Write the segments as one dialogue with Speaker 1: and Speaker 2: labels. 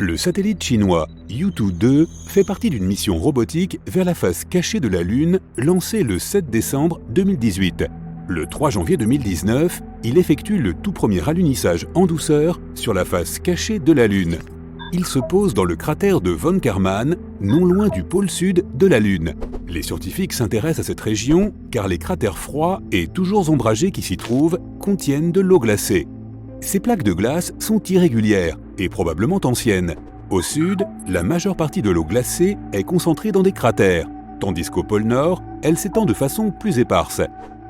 Speaker 1: Le satellite chinois Yutu-2 fait partie d'une mission robotique vers la face cachée de la Lune lancée le 7 décembre 2018. Le 3 janvier 2019, il effectue le tout premier alunissage en douceur sur la face cachée de la Lune. Il se pose dans le cratère de Von Karman, non loin du pôle sud de la Lune. Les scientifiques s'intéressent à cette région car les cratères froids et toujours ombragés qui s'y trouvent contiennent de l'eau glacée. Ces plaques de glace sont irrégulières et probablement anciennes. Au sud, la majeure partie de l'eau glacée est concentrée dans des cratères, tandis qu'au pôle Nord, elle s'étend de façon plus éparse.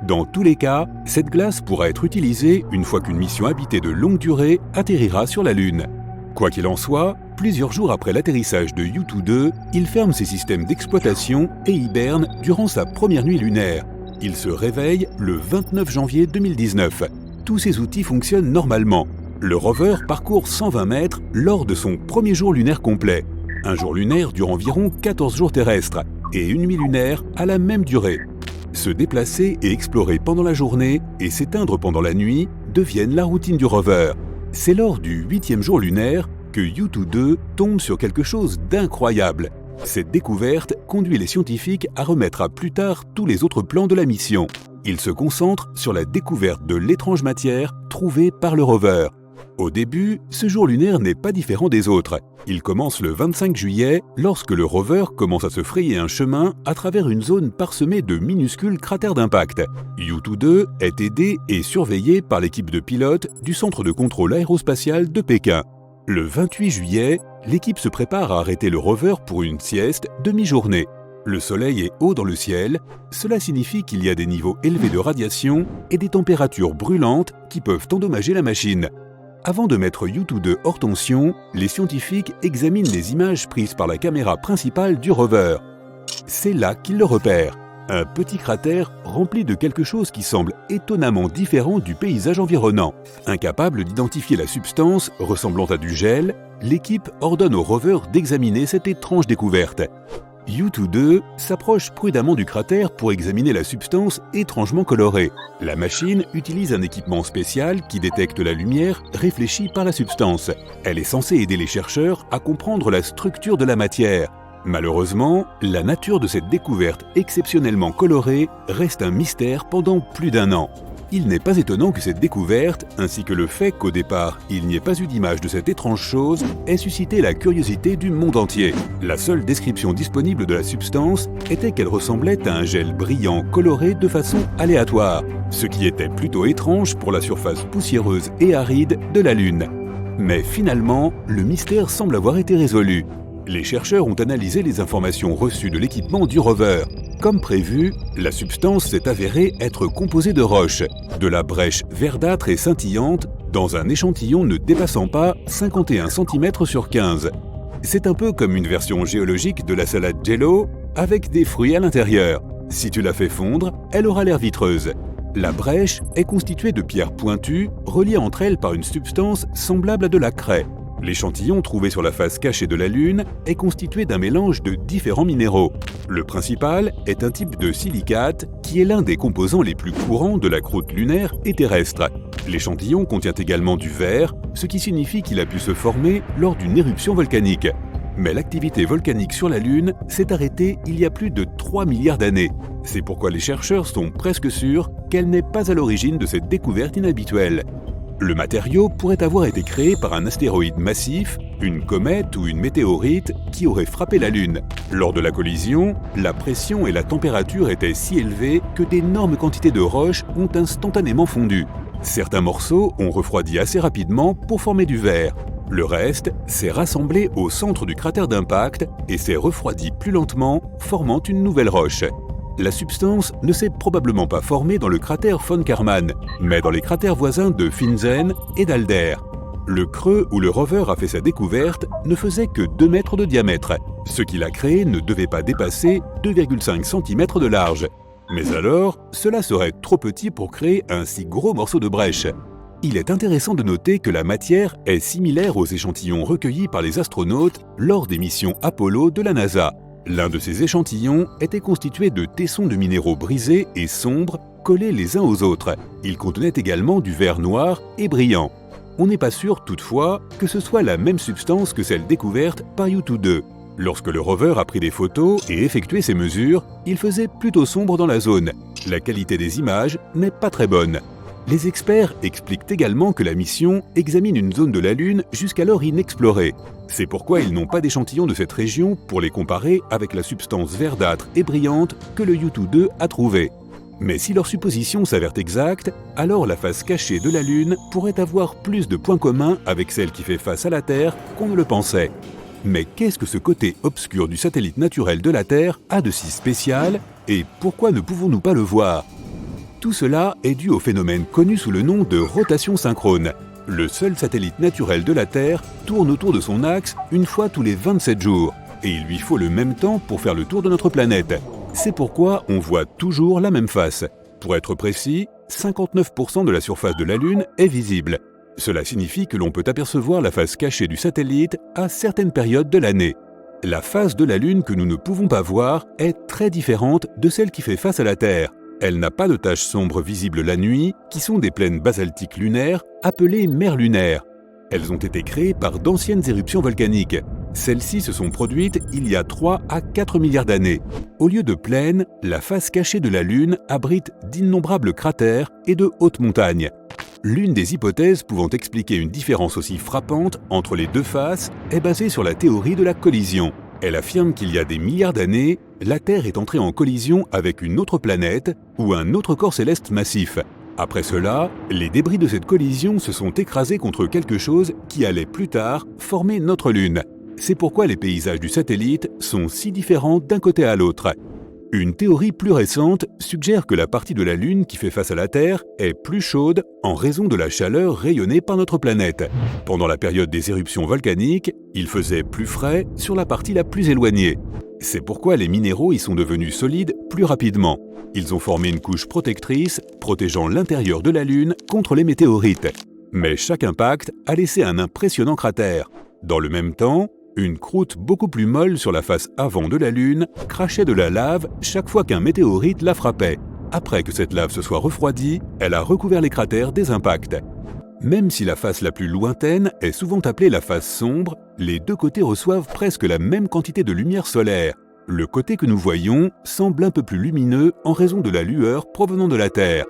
Speaker 1: Dans tous les cas, cette glace pourra être utilisée une fois qu'une mission habitée de longue durée atterrira sur la Lune. Quoi qu'il en soit, plusieurs jours après l'atterrissage de Yutu-2, il ferme ses systèmes d'exploitation et hiberne durant sa première nuit lunaire. Il se réveille le 29 janvier 2019. Tous ses outils fonctionnent normalement. Le rover parcourt 120 mètres lors de son premier jour lunaire complet. Un jour lunaire dure environ 14 jours terrestres et une nuit lunaire a la même durée. Se déplacer et explorer pendant la journée et s'éteindre pendant la nuit deviennent la routine du rover. C'est lors du 8e jour lunaire que Yutu-2 tombe sur quelque chose d'incroyable. Cette découverte conduit les scientifiques à remettre à plus tard tous les autres plans de la mission. Ils se concentrent sur la découverte de l'étrange matière trouvée par le rover. Au début, ce jour lunaire n'est pas différent des autres. Il commence le 25 juillet lorsque le rover commence à se frayer un chemin à travers une zone parsemée de minuscules cratères d'impact. Yutu-2 est aidé et surveillé par l'équipe de pilotes du Centre de contrôle aérospatial de Pékin. Le 28 juillet, l'équipe se prépare à arrêter le rover pour une sieste de mi-journée. Le soleil est haut dans le ciel, cela signifie qu'il y a des niveaux élevés de radiation et des températures brûlantes qui peuvent endommager la machine. Avant de mettre Yutu-2 hors tension, les scientifiques examinent les images prises par la caméra principale du rover. C'est là qu'ils le repèrent. Un petit cratère rempli de quelque chose qui semble étonnamment différent du paysage environnant. Incapable d'identifier la substance ressemblant à du gel, l'équipe ordonne au rover d'examiner cette étrange découverte. Yutu-2 s'approche prudemment du cratère pour examiner la substance étrangement colorée. La machine utilise un équipement spécial qui détecte la lumière réfléchie par la substance. Elle est censée aider les chercheurs à comprendre la structure de la matière. Malheureusement, la nature de cette découverte exceptionnellement colorée reste un mystère pendant plus d'un an. Il n'est pas étonnant que cette découverte, ainsi que le fait qu'au départ, il n'y ait pas eu d'image de cette étrange chose, ait suscité la curiosité du monde entier. La seule description disponible de la substance était qu'elle ressemblait à un gel brillant coloré de façon aléatoire, ce qui était plutôt étrange pour la surface poussiéreuse et aride de la Lune. Mais finalement, le mystère semble avoir été résolu. Les chercheurs ont analysé les informations reçues de l'équipement du rover. Comme prévu, la substance s'est avérée être composée de roches, de la brèche verdâtre et scintillante, dans un échantillon ne dépassant pas 51 cm sur 15. C'est un peu comme une version géologique de la salade Jell-O, avec des fruits à l'intérieur. Si tu la fais fondre, elle aura l'air vitreuse. La brèche est constituée de pierres pointues, reliées entre elles par une substance semblable à de la craie. L'échantillon trouvé sur la face cachée de la Lune est constitué d'un mélange de différents minéraux. Le principal est un type de silicate qui est l'un des composants les plus courants de la croûte lunaire et terrestre. L'échantillon contient également du verre, ce qui signifie qu'il a pu se former lors d'une éruption volcanique. Mais l'activité volcanique sur la Lune s'est arrêtée il y a plus de 3 milliards d'années. C'est pourquoi les chercheurs sont presque sûrs qu'elle n'est pas à l'origine de cette découverte inhabituelle. Le matériau pourrait avoir été créé par un astéroïde massif, une comète ou une météorite qui aurait frappé la Lune. Lors de la collision, la pression et la température étaient si élevées que d'énormes quantités de roches ont instantanément fondu. Certains morceaux ont refroidi assez rapidement pour former du verre. Le reste s'est rassemblé au centre du cratère d'impact et s'est refroidi plus lentement, formant une nouvelle roche. La substance ne s'est probablement pas formée dans le cratère Von Karman, mais dans les cratères voisins de Finsen et d'Alder. Le creux où le rover a fait sa découverte ne faisait que 2 mètres de diamètre. Ce qu'il a créé ne devait pas dépasser 2,5 cm de large. Mais alors, cela serait trop petit pour créer un si gros morceau de brèche. Il est intéressant de noter que la matière est similaire aux échantillons recueillis par les astronautes lors des missions Apollo de la NASA. L'un de ces échantillons était constitué de tessons de minéraux brisés et sombres collés les uns aux autres. Ils contenaient également du verre noir et brillant. On n'est pas sûr, toutefois, que ce soit la même substance que celle découverte par U2-2. Lorsque le rover a pris des photos et effectué ses mesures, il faisait plutôt sombre dans la zone. La qualité des images n'est pas très bonne. Les experts expliquent également que la mission examine une zone de la Lune jusqu'alors inexplorée. C'est pourquoi ils n'ont pas d'échantillons de cette région pour les comparer avec la substance verdâtre et brillante que le U2-2 a trouvée. Mais si leur supposition s'avère exacte, alors la face cachée de la Lune pourrait avoir plus de points communs avec celle qui fait face à la Terre qu'on ne le pensait. Mais qu'est-ce que ce côté obscur du satellite naturel de la Terre a de si spécial et pourquoi ne pouvons-nous pas le voir ? Tout cela est dû au phénomène connu sous le nom de rotation synchrone. Le seul satellite naturel de la Terre tourne autour de son axe une fois tous les 27 jours, et il lui faut le même temps pour faire le tour de notre planète. C'est pourquoi on voit toujours la même face. Pour être précis, 59% de la surface de la Lune est visible. Cela signifie que l'on peut apercevoir la face cachée du satellite à certaines périodes de l'année. La face de la Lune que nous ne pouvons pas voir est très différente de celle qui fait face à la Terre. Elle n'a pas de taches sombres visibles la nuit, qui sont des plaines basaltiques lunaires appelées mers lunaires. Elles ont été créées par d'anciennes éruptions volcaniques. Celles-ci se sont produites il y a 3 à 4 milliards d'années. Au lieu de plaines, la face cachée de la Lune abrite d'innombrables cratères et de hautes montagnes. L'une des hypothèses pouvant expliquer une différence aussi frappante entre les deux faces est basée sur la théorie de la collision. Elle affirme qu'il y a des milliards d'années, la Terre est entrée en collision avec une autre planète ou un autre corps céleste massif. Après cela, les débris de cette collision se sont écrasés contre quelque chose qui allait plus tard former notre Lune. C'est pourquoi les paysages du satellite sont si différents d'un côté à l'autre. Une théorie plus récente suggère que la partie de la Lune qui fait face à la Terre est plus chaude en raison de la chaleur rayonnée par notre planète. Pendant la période des éruptions volcaniques, il faisait plus frais sur la partie la plus éloignée. C'est pourquoi les minéraux y sont devenus solides plus rapidement. Ils ont formé une couche protectrice protégeant l'intérieur de la Lune contre les météorites. Mais chaque impact a laissé un impressionnant cratère. Dans le même temps, une croûte beaucoup plus molle sur la face avant de la Lune crachait de la lave chaque fois qu'un météorite la frappait. Après que cette lave se soit refroidie, elle a recouvert les cratères des impacts. Même si la face la plus lointaine est souvent appelée la face sombre, les deux côtés reçoivent presque la même quantité de lumière solaire. Le côté que nous voyons semble un peu plus lumineux en raison de la lueur provenant de la Terre.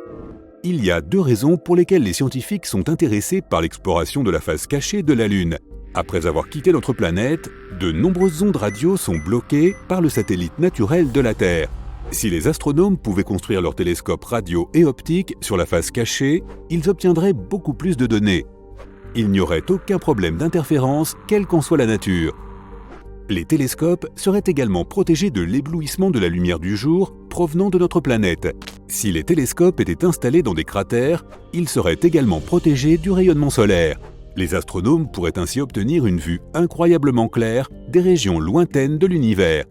Speaker 1: Il y a 2 raisons pour lesquelles les scientifiques sont intéressés par l'exploration de la face cachée de la Lune. Après avoir quitté notre planète, de nombreuses ondes radio sont bloquées par le satellite naturel de la Terre. Si les astronomes pouvaient construire leurs télescopes radio et optiques sur la face cachée, ils obtiendraient beaucoup plus de données. Il n'y aurait aucun problème d'interférence, quelle qu'en soit la nature. Les télescopes seraient également protégés de l'éblouissement de la lumière du jour provenant de notre planète. Si les télescopes étaient installés dans des cratères, ils seraient également protégés du rayonnement solaire. Les astronomes pourraient ainsi obtenir une vue incroyablement claire des régions lointaines de l'univers.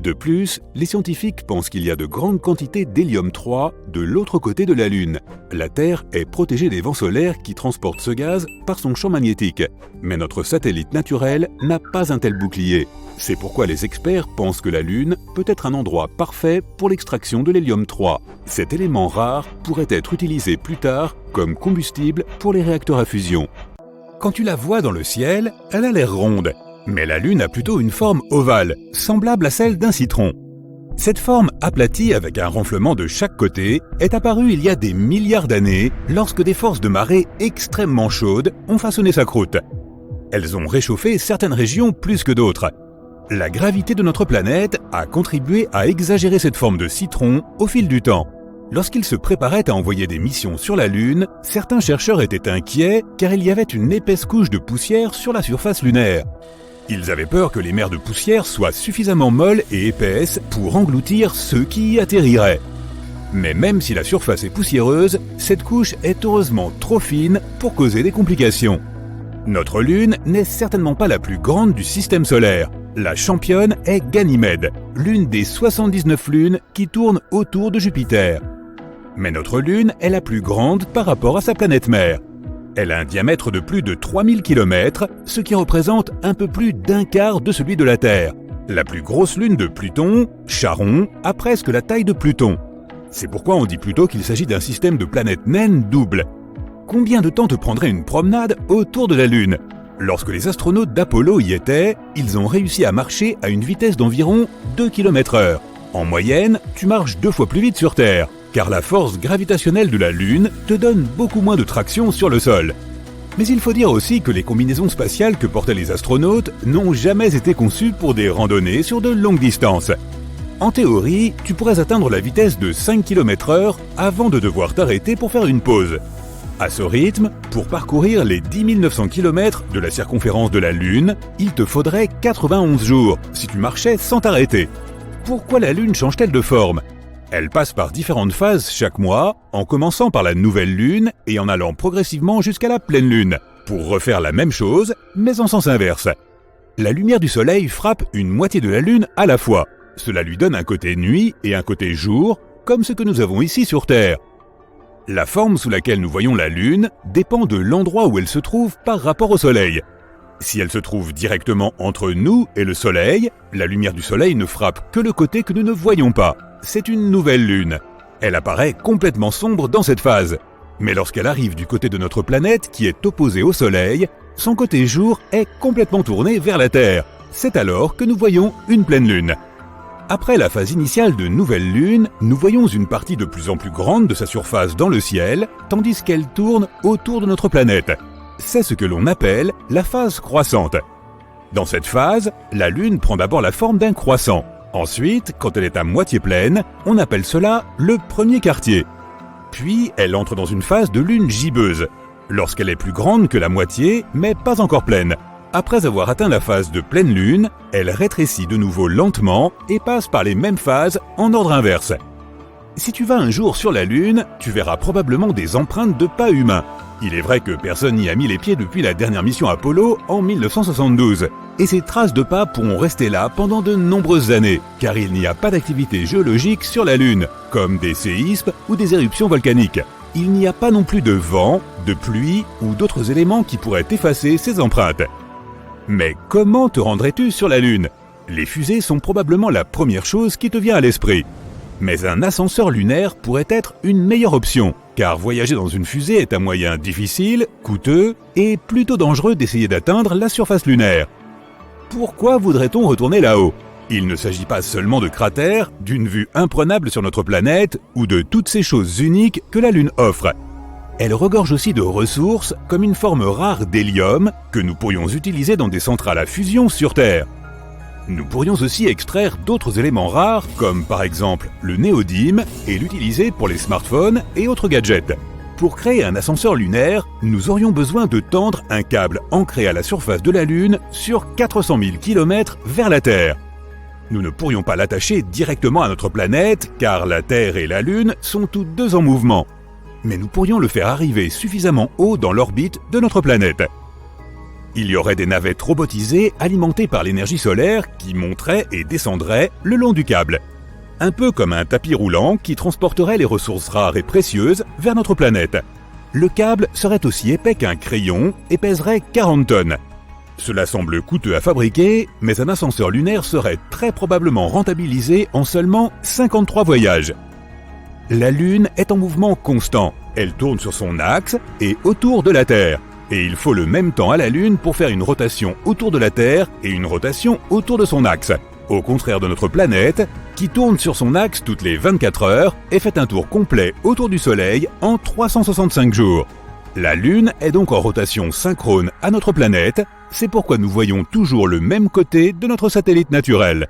Speaker 1: De plus, les scientifiques pensent qu'il y a de grandes quantités d'hélium-3 de l'autre côté de la Lune. La Terre est protégée des vents solaires qui transportent ce gaz par son champ magnétique. Mais notre satellite naturel n'a pas un tel bouclier. C'est pourquoi les experts pensent que la Lune peut être un endroit parfait pour l'extraction de l'hélium-3. Cet élément rare pourrait être utilisé plus tard comme combustible pour les réacteurs à fusion. Quand tu la vois dans le ciel, elle a l'air ronde. Mais la Lune a plutôt une forme ovale, semblable à celle d'un citron. Cette forme aplatie avec un renflement de chaque côté est apparue il y a des milliards d'années lorsque des forces de marée extrêmement chaudes ont façonné sa croûte. Elles ont réchauffé certaines régions plus que d'autres. La gravité de notre planète a contribué à exagérer cette forme de citron au fil du temps. Lorsqu'ils se préparaient à envoyer des missions sur la Lune, certains chercheurs étaient inquiets car il y avait une épaisse couche de poussière sur la surface lunaire. Ils avaient peur que les mers de poussière soient suffisamment molles et épaisses pour engloutir ceux qui y atterriraient. Mais même si la surface est poussiéreuse, cette couche est heureusement trop fine pour causer des complications. Notre Lune n'est certainement pas la plus grande du système solaire. La championne est Ganymède, l'une des 79 lunes qui tournent autour de Jupiter. Mais notre Lune est la plus grande par rapport à sa planète mère. Elle a un diamètre de plus de 3000 km, ce qui représente un peu plus d'un quart de celui de la Terre. La plus grosse lune de Pluton, Charon, a presque la taille de Pluton. C'est pourquoi on dit plutôt qu'il s'agit d'un système de planètes naines double. Combien de temps te prendrait une promenade autour de la Lune ? Lorsque les astronautes d'Apollo y étaient, ils ont réussi à marcher à une vitesse d'environ 2 km/h. En moyenne, tu marches 2 fois plus vite sur Terre, car la force gravitationnelle de la Lune te donne beaucoup moins de traction sur le sol. Mais il faut dire aussi que les combinaisons spatiales que portaient les astronautes n'ont jamais été conçues pour des randonnées sur de longues distances. En théorie, tu pourrais atteindre la vitesse de 5 km/h avant de devoir t'arrêter pour faire une pause. À ce rythme, pour parcourir les 10 900 km de la circonférence de la Lune, il te faudrait 91 jours si tu marchais sans t'arrêter. Pourquoi la Lune change-t-elle de forme ? Elle passe par différentes phases chaque mois, en commençant par la nouvelle Lune et en allant progressivement jusqu'à la pleine Lune, pour refaire la même chose, mais en sens inverse. La lumière du Soleil frappe une moitié de la Lune à la fois. Cela lui donne un côté nuit et un côté jour, comme ce que nous avons ici sur Terre. La forme sous laquelle nous voyons la Lune dépend de l'endroit où elle se trouve par rapport au Soleil. Si elle se trouve directement entre nous et le Soleil, la lumière du Soleil ne frappe que le côté que nous ne voyons pas. C'est une nouvelle Lune. Elle apparaît complètement sombre dans cette phase. Mais lorsqu'elle arrive du côté de notre planète qui est opposé au Soleil, son côté jour est complètement tourné vers la Terre. C'est alors que nous voyons une pleine Lune. Après la phase initiale de nouvelle Lune, nous voyons une partie de plus en plus grande de sa surface dans le ciel, tandis qu'elle tourne autour de notre planète. C'est ce que l'on appelle la phase croissante. Dans cette phase, la Lune prend d'abord la forme d'un croissant. Ensuite, quand elle est à moitié pleine, on appelle cela le premier quartier. Puis, elle entre dans une phase de Lune gibbeuse, lorsqu'elle est plus grande que la moitié, mais pas encore pleine. Après avoir atteint la phase de pleine Lune, elle rétrécit de nouveau lentement et passe par les mêmes phases en ordre inverse. Si tu vas un jour sur la Lune, tu verras probablement des empreintes de pas humains. Il est vrai que personne n'y a mis les pieds depuis la dernière mission Apollo en 1972. Et ces traces de pas pourront rester là pendant de nombreuses années, car il n'y a pas d'activité géologique sur la Lune, comme des séismes ou des éruptions volcaniques. Il n'y a pas non plus de vent, de pluie ou d'autres éléments qui pourraient effacer ces empreintes. Mais comment te rendrais-tu sur la Lune ? Les fusées sont probablement la première chose qui te vient à l'esprit. Mais un ascenseur lunaire pourrait être une meilleure option, car voyager dans une fusée est un moyen difficile, coûteux et plutôt dangereux d'essayer d'atteindre la surface lunaire. Pourquoi voudrait-on retourner là-haut ? Il ne s'agit pas seulement de cratères, d'une vue imprenable sur notre planète ou de toutes ces choses uniques que la Lune offre. Elle regorge aussi de ressources comme une forme rare d'hélium que nous pourrions utiliser dans des centrales à fusion sur Terre. Nous pourrions aussi extraire d'autres éléments rares comme par exemple le néodyme et l'utiliser pour les smartphones et autres gadgets. Pour créer un ascenseur lunaire, nous aurions besoin de tendre un câble ancré à la surface de la Lune sur 400 000 km vers la Terre. Nous ne pourrions pas l'attacher directement à notre planète car la Terre et la Lune sont toutes deux en mouvement. Mais nous pourrions le faire arriver suffisamment haut dans l'orbite de notre planète. Il y aurait des navettes robotisées alimentées par l'énergie solaire qui monteraient et descendraient le long du câble. Un peu comme un tapis roulant qui transporterait les ressources rares et précieuses vers notre planète. Le câble serait aussi épais qu'un crayon et pèserait 40 tonnes. Cela semble coûteux à fabriquer, mais un ascenseur lunaire serait très probablement rentabilisé en seulement 53 voyages. La Lune est en mouvement constant. Elle tourne sur son axe et autour de la Terre. Et il faut le même temps à la Lune pour faire une rotation autour de la Terre et une rotation autour de son axe. Au contraire de notre planète, qui tourne sur son axe toutes les 24 heures et fait un tour complet autour du Soleil en 365 jours. La Lune est donc en rotation synchrone à notre planète, c'est pourquoi nous voyons toujours le même côté de notre satellite naturel.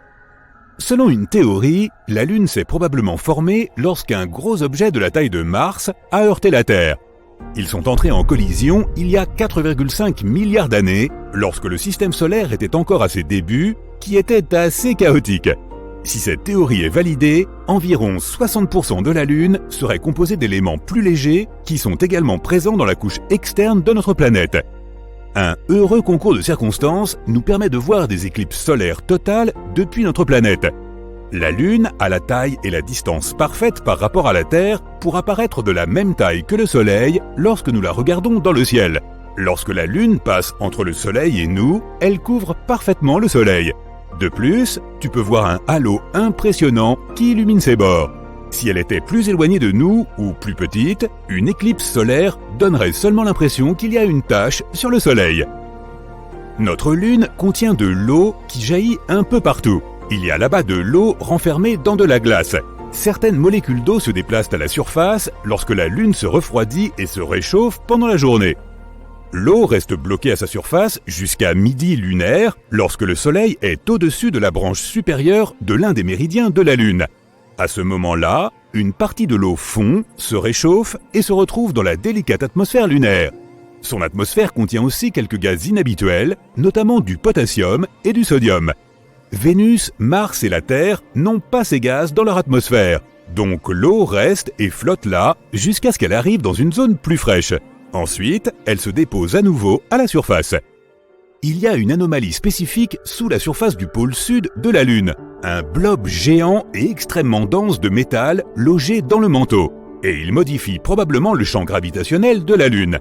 Speaker 1: Selon une théorie, la Lune s'est probablement formée lorsqu'un gros objet de la taille de Mars a heurté la Terre. Ils sont entrés en collision il y a 4,5 milliards d'années, lorsque le système solaire était encore à ses débuts, qui étaient assez chaotiques. Si cette théorie est validée, environ 60% de la Lune serait composée d'éléments plus légers qui sont également présents dans la couche externe de notre planète. Un heureux concours de circonstances nous permet de voir des éclipses solaires totales depuis notre planète. La Lune a la taille et la distance parfaite par rapport à la Terre pour apparaître de la même taille que le Soleil lorsque nous la regardons dans le ciel. Lorsque la Lune passe entre le Soleil et nous, elle couvre parfaitement le Soleil. De plus, tu peux voir un halo impressionnant qui illumine ses bords. Si elle était plus éloignée de nous ou plus petite, une éclipse solaire donnerait seulement l'impression qu'il y a une tache sur le Soleil. Notre Lune contient de l'eau qui jaillit un peu partout. Il y a là-bas de l'eau renfermée dans de la glace. Certaines molécules d'eau se déplacent à la surface lorsque la Lune se refroidit et se réchauffe pendant la journée. L'eau reste bloquée à sa surface jusqu'à midi lunaire lorsque le Soleil est au-dessus de la branche supérieure de l'un des méridiens de la Lune. À ce moment-là, une partie de l'eau fond, se réchauffe et se retrouve dans la délicate atmosphère lunaire. Son atmosphère contient aussi quelques gaz inhabituels, notamment du potassium et du sodium. Vénus, Mars et la Terre n'ont pas ces gaz dans leur atmosphère, donc l'eau reste et flotte là jusqu'à ce qu'elle arrive dans une zone plus fraîche. Ensuite, elle se dépose à nouveau à la surface. Il y a une anomalie spécifique sous la surface du pôle sud de la Lune, un blob géant et extrêmement dense de métal logé dans le manteau, et il modifie probablement le champ gravitationnel de la Lune.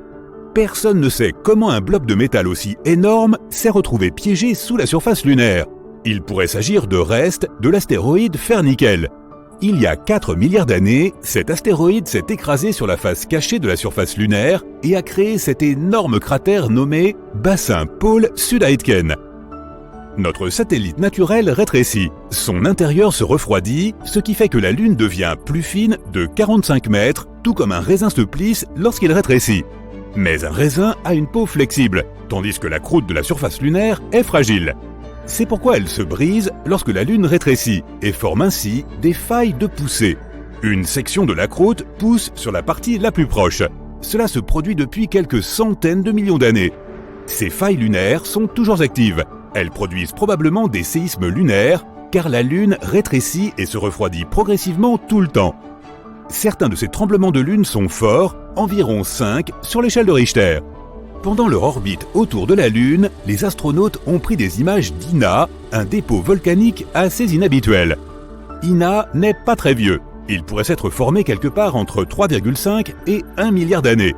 Speaker 1: Personne ne sait comment un blob de métal aussi énorme s'est retrouvé piégé sous la surface lunaire. Il pourrait s'agir de restes de l'astéroïde Fer-Nickel. Il y a 4 milliards d'années, cet astéroïde s'est écrasé sur la face cachée de la surface lunaire et a créé cet énorme cratère nommé bassin pôle Sud-Aitken. Notre satellite naturel rétrécit, son intérieur se refroidit, ce qui fait que la Lune devient plus fine de 45 mètres, tout comme un raisin se plisse lorsqu'il rétrécit. Mais un raisin a une peau flexible, tandis que la croûte de la surface lunaire est fragile. C'est pourquoi elle se brise lorsque la Lune rétrécit et forme ainsi des failles de poussée. Une section de la croûte pousse sur la partie la plus proche. Cela se produit depuis quelques centaines de millions d'années. Ces failles lunaires sont toujours actives. Elles produisent probablement des séismes lunaires car la Lune rétrécit et se refroidit progressivement tout le temps. Certains de ces tremblements de Lune sont forts, environ 5 sur l'échelle de Richter. Pendant leur orbite autour de la Lune, les astronautes ont pris des images d'Ina, un dépôt volcanique assez inhabituel. Ina n'est pas très vieux. Il pourrait s'être formé quelque part entre 3,5 et 1 milliard d'années.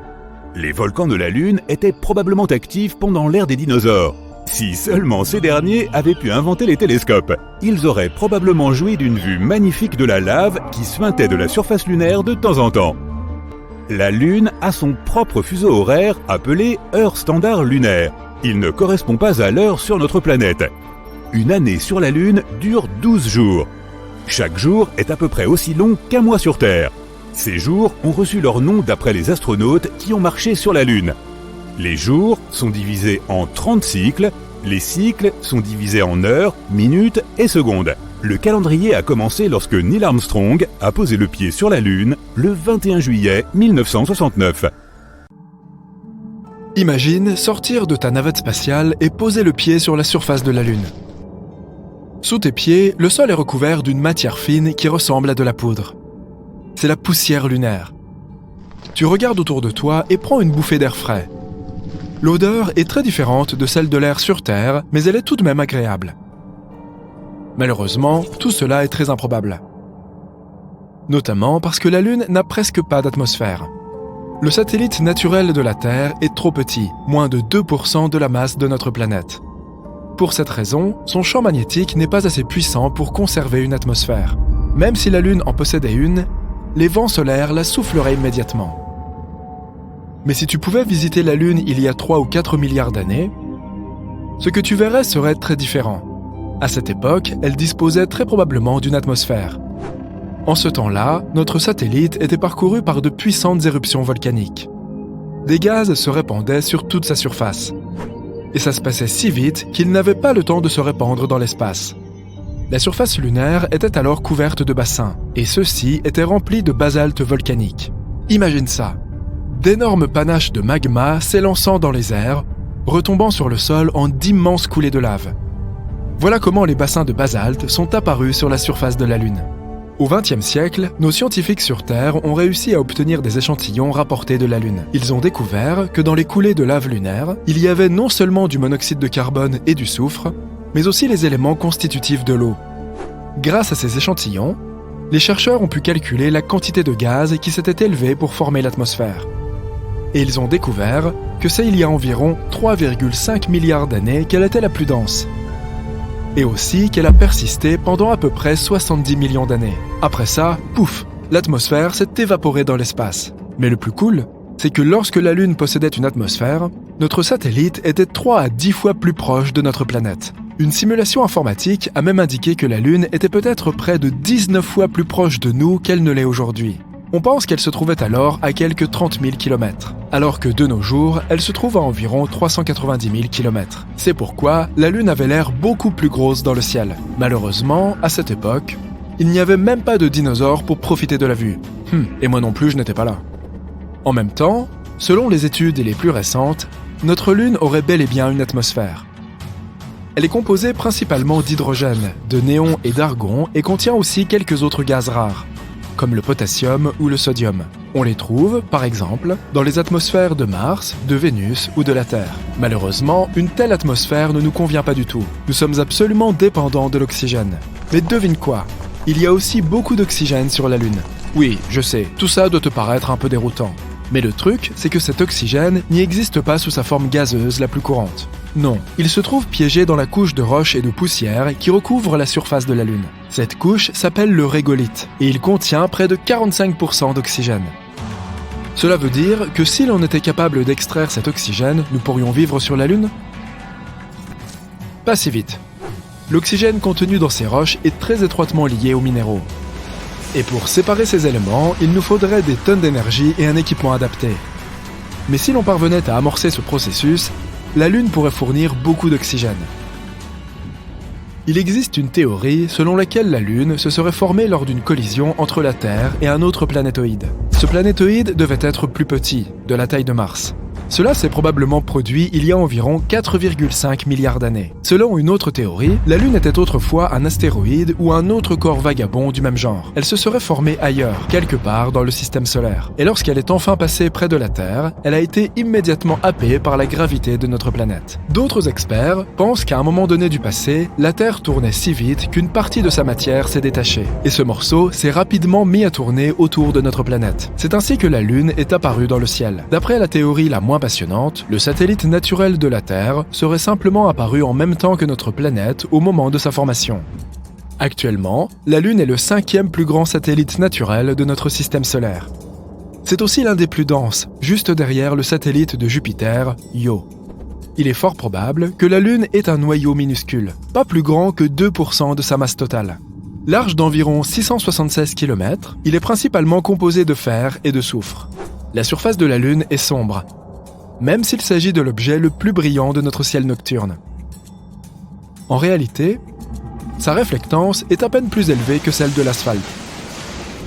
Speaker 1: Les volcans de la Lune étaient probablement actifs pendant l'ère des dinosaures. Si seulement ces derniers avaient pu inventer les télescopes, ils auraient probablement joui d'une vue magnifique de la lave qui suintait de la surface lunaire de temps en temps. La Lune a son propre fuseau horaire appelé heure standard lunaire. Il ne correspond pas à l'heure sur notre planète. Une année sur la Lune dure 12 jours. Chaque jour est à peu près aussi long qu'un mois sur Terre. Ces jours ont reçu leur nom d'après les astronautes qui ont marché sur la Lune. Les jours sont divisés en 30 cycles, les cycles sont divisés en heures, minutes et secondes. Le calendrier a commencé lorsque Neil Armstrong a posé le pied sur la Lune le 21 juillet 1969.
Speaker 2: Imagine sortir de ta navette spatiale et poser le pied sur la surface de la Lune. Sous tes pieds, le sol est recouvert d'une matière fine qui ressemble à de la poudre. C'est la poussière lunaire. Tu regardes autour de toi et prends une bouffée d'air frais. L'odeur est très différente de celle de l'air sur Terre, mais elle est tout de même agréable. Malheureusement, tout cela est très improbable. Notamment parce que la Lune n'a presque pas d'atmosphère. Le satellite naturel de la Terre est trop petit, moins de 2% de la masse de notre planète. Pour cette raison, son champ magnétique n'est pas assez puissant pour conserver une atmosphère. Même si la Lune en possédait une, les vents solaires la souffleraient immédiatement. Mais si tu pouvais visiter la Lune il y a 3 ou 4 milliards d'années, ce que tu verrais serait très différent. À cette époque, elle disposait très probablement d'une atmosphère. En ce temps-là, notre satellite était parcouru par de puissantes éruptions volcaniques. Des gaz se répandaient sur toute sa surface. Et ça se passait si vite qu'il n'avait pas le temps de se répandre dans l'espace. La surface lunaire était alors couverte de bassins, et ceux-ci étaient remplis de basalte volcanique. Imagine ça, d'énormes panaches de magma s'élançant dans les airs, retombant sur le sol en d'immenses coulées de lave. Voilà comment les bassins de basalte sont apparus sur la surface de la Lune. Au XXe siècle, nos scientifiques sur Terre ont réussi à obtenir des échantillons rapportés de la Lune. Ils ont découvert que dans les coulées de lave lunaire, il y avait non seulement du monoxyde de carbone et du soufre, mais aussi les éléments constitutifs de l'eau. Grâce à ces échantillons, les chercheurs ont pu calculer la quantité de gaz qui s'était élevée pour former l'atmosphère. Et ils ont découvert que c'est il y a environ 3,5 milliards d'années qu'elle était la plus dense. Et aussi qu'elle a persisté pendant à peu près 70 millions d'années. Après ça, pouf, l'atmosphère s'est évaporée dans l'espace. Mais le plus cool, c'est que lorsque la Lune possédait une atmosphère, notre satellite était 3 à 10 fois plus proche de notre planète. Une simulation informatique a même indiqué que la Lune était peut-être près de 19 fois plus proche de nous qu'elle ne l'est aujourd'hui. On pense qu'elle se trouvait alors à quelques 30 000 km, alors que de nos jours, elle se trouve à environ 390 000 km. C'est pourquoi la Lune avait l'air beaucoup plus grosse dans le ciel. Malheureusement, à cette époque, il n'y avait même pas de dinosaures pour profiter de la vue. Et moi non plus, je n'étais pas là. En même temps, selon les études les plus récentes, notre Lune aurait bel et bien une atmosphère. Elle est composée principalement d'hydrogène, de néon et d'argon et contient aussi quelques autres gaz rares, comme le potassium ou le sodium. On les trouve, par exemple, dans les atmosphères de Mars, de Vénus ou de la Terre. Malheureusement, une telle atmosphère ne nous convient pas du tout. Nous sommes absolument dépendants de l'oxygène. Mais devine quoi ? Il y a aussi beaucoup d'oxygène sur la Lune. Oui, je sais, tout ça doit te paraître un peu déroutant. Mais le truc, c'est que cet oxygène n'y existe pas sous sa forme gazeuse la plus courante. Non, il se trouve piégé dans la couche de roches et de poussière qui recouvre la surface de la Lune. Cette couche s'appelle le régolithe et il contient près de 45% d'oxygène. Cela veut dire que si l'on était capable d'extraire cet oxygène, nous pourrions vivre sur la Lune ? Pas si vite. L'oxygène contenu dans ces roches est très étroitement lié aux minéraux. Et pour séparer ces éléments, il nous faudrait des tonnes d'énergie et un équipement adapté. Mais si l'on parvenait à amorcer ce processus, la Lune pourrait fournir beaucoup d'oxygène. Il existe une théorie selon laquelle la Lune se serait formée lors d'une collision entre la Terre et un autre planétoïde. Ce planétoïde devait être plus petit, de la taille de Mars. Cela s'est probablement produit il y a environ 4,5 milliards d'années. Selon une autre théorie, la Lune était autrefois un astéroïde ou un autre corps vagabond du même genre. Elle se serait formée ailleurs, quelque part dans le système solaire. Et lorsqu'elle est enfin passée près de la Terre, elle a été immédiatement happée par la gravité de notre planète. D'autres experts pensent qu'à un moment donné du passé, la Terre tournait si vite qu'une partie de sa matière s'est détachée. Et ce morceau s'est rapidement mis à tourner autour de notre planète. C'est ainsi que la Lune est apparue dans le ciel. D'après la théorie la moins passionnante, le satellite naturel de la Terre serait simplement apparu en même temps que notre planète au moment de sa formation. Actuellement, la Lune est le 5e plus grand satellite naturel de notre système solaire. C'est aussi l'un des plus denses, juste derrière le satellite de Jupiter, Io. Il est fort probable que la Lune ait un noyau minuscule, pas plus grand que 2% de sa masse totale. Large d'environ 676 km, il est principalement composé de fer et de soufre. La surface de la Lune est sombre, même s'il s'agit de l'objet le plus brillant de notre ciel nocturne. En réalité, sa réflectance est à peine plus élevée que celle de l'asphalte.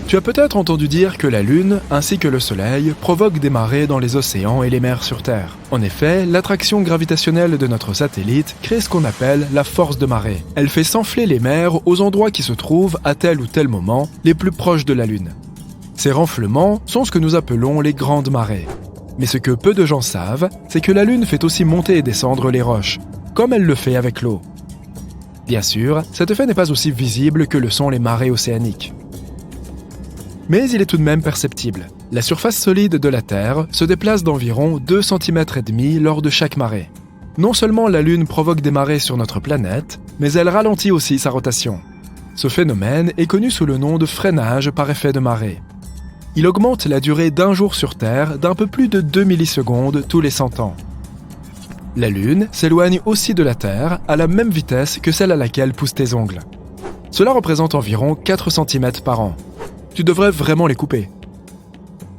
Speaker 2: Tu as peut-être entendu dire que la Lune, ainsi que le Soleil, provoquent des marées dans les océans et les mers sur Terre. En effet, l'attraction gravitationnelle de notre satellite crée ce qu'on appelle la force de marée. Elle fait s'enfler les mers aux endroits qui se trouvent, à tel ou tel moment, les plus proches de la Lune. Ces renflements sont ce que nous appelons les grandes marées. Mais ce que peu de gens savent, c'est que la Lune fait aussi monter et descendre les roches, comme elle le fait avec l'eau. Bien sûr, cet effet n'est pas aussi visible que le sont les marées océaniques. Mais il est tout de même perceptible. La surface solide de la Terre se déplace d'environ 2,5 cm lors de chaque marée. Non seulement la Lune provoque des marées sur notre planète, mais elle ralentit aussi sa rotation. Ce phénomène est connu sous le nom de freinage par effet de marée. Il augmente la durée d'un jour sur Terre d'un peu plus de 2 millisecondes tous les 100 ans. La Lune s'éloigne aussi de la Terre à la même vitesse que celle à laquelle poussent tes ongles. Cela représente environ 4 cm par an. Tu devrais vraiment les couper.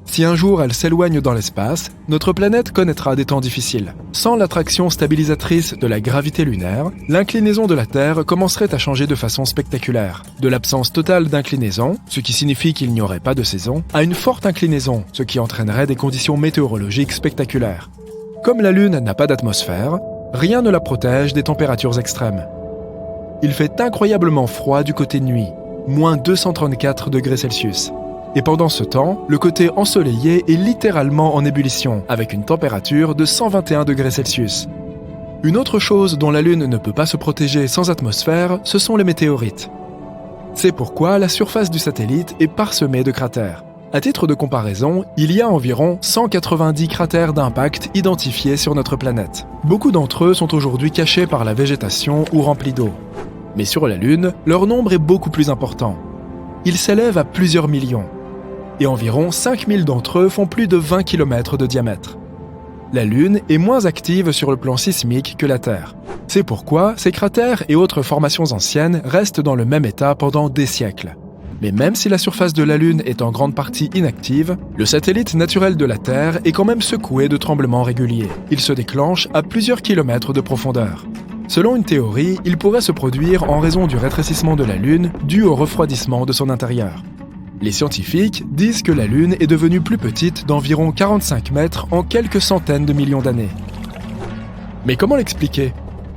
Speaker 2: Si un jour elle s'éloigne dans l'espace, notre planète connaîtra des temps difficiles. Sans l'attraction stabilisatrice de la gravité lunaire, l'inclinaison de la Terre commencerait à changer de façon spectaculaire. De l'absence totale d'inclinaison, ce qui signifie qu'il n'y aurait pas de saison, à une forte inclinaison, ce qui entraînerait des conditions météorologiques spectaculaires. Comme la Lune n'a pas d'atmosphère, rien ne la protège des températures extrêmes. Il fait incroyablement froid du côté nuit, moins 234 degrés Celsius. Et pendant ce temps, le côté ensoleillé est littéralement en ébullition, avec une température de 121 degrés Celsius. Une autre chose dont la Lune ne peut pas se protéger sans atmosphère, ce sont les météorites. C'est pourquoi la surface du satellite est parsemée de cratères. À titre de comparaison, il y a environ 190 cratères d'impact identifiés sur notre planète. Beaucoup d'entre eux sont aujourd'hui cachés par la végétation ou remplis d'eau. Mais sur la Lune, leur nombre est beaucoup plus important. Il s'élève à plusieurs millions. et environ 5000 d'entre eux font plus de 20 km de diamètre. La Lune est moins active sur le plan sismique que la Terre. C'est pourquoi ces cratères et autres formations anciennes restent dans le même état pendant des siècles. Mais même si la surface de la Lune est en grande partie inactive, le satellite naturel de la Terre est quand même secoué de tremblements réguliers. Il se déclenche à plusieurs kilomètres de profondeur. Selon une théorie, il pourrait se produire en raison du rétrécissement de la Lune dû au refroidissement de son intérieur. Les scientifiques disent que la Lune est devenue plus petite d'environ 45 mètres en quelques centaines de millions d'années. Mais comment l'expliquer ?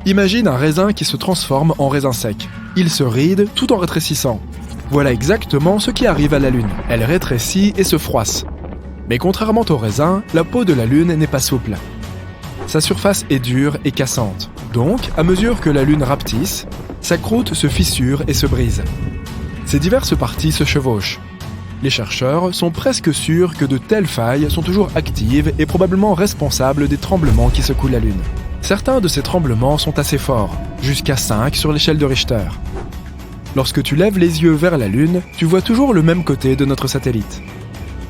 Speaker 2: Imagine un raisin qui se transforme en raisin sec. Il se ride tout en rétrécissant. Voilà exactement ce qui arrive à la Lune. Elle rétrécit et se froisse. Mais contrairement au raisin, la peau de la Lune n'est pas souple. Sa surface est dure et cassante. Donc, à mesure que la Lune rapetisse, sa croûte se fissure et se brise. Ces diverses parties se chevauchent. Les chercheurs sont presque sûrs que de telles failles sont toujours actives et probablement responsables des tremblements qui secouent la Lune. Certains de ces tremblements sont assez forts, jusqu'à 5 sur l'échelle de Richter. Lorsque tu lèves les yeux vers la Lune, tu vois toujours le même côté de notre satellite.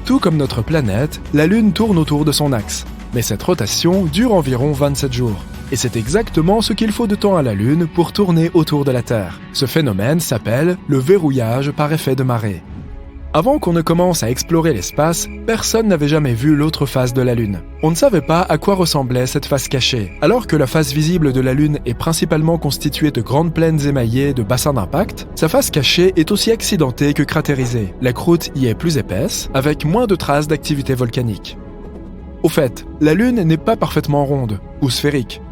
Speaker 2: Tout comme notre planète, la Lune tourne autour de son axe. Mais cette rotation dure environ 27 jours. Et c'est exactement ce qu'il faut de temps à la Lune pour tourner autour de la Terre. Ce phénomène s'appelle le verrouillage par effet de marée. Avant qu'on ne commence à explorer l'espace, personne n'avait jamais vu l'autre face de la Lune. On ne savait pas à quoi ressemblait cette face cachée. Alors que la face visible de la Lune est principalement constituée de grandes plaines émaillées de bassins d'impact, sa face cachée est aussi accidentée que cratérisée. La croûte y est plus épaisse, avec moins de traces d'activité volcanique. Au fait, la Lune n'est pas parfaitement ronde ou sphérique.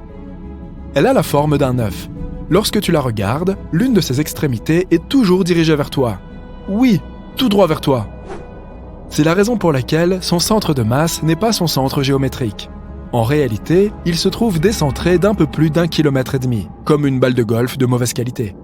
Speaker 2: Elle a la forme d'un œuf. Lorsque tu la regardes, l'une de ses extrémités est toujours dirigée vers toi. Oui, tout droit vers toi. C'est la raison pour laquelle son centre de masse n'est pas son centre géométrique. En réalité, il se trouve décentré d'un peu plus d'1,5 km, comme une balle de golf de mauvaise qualité.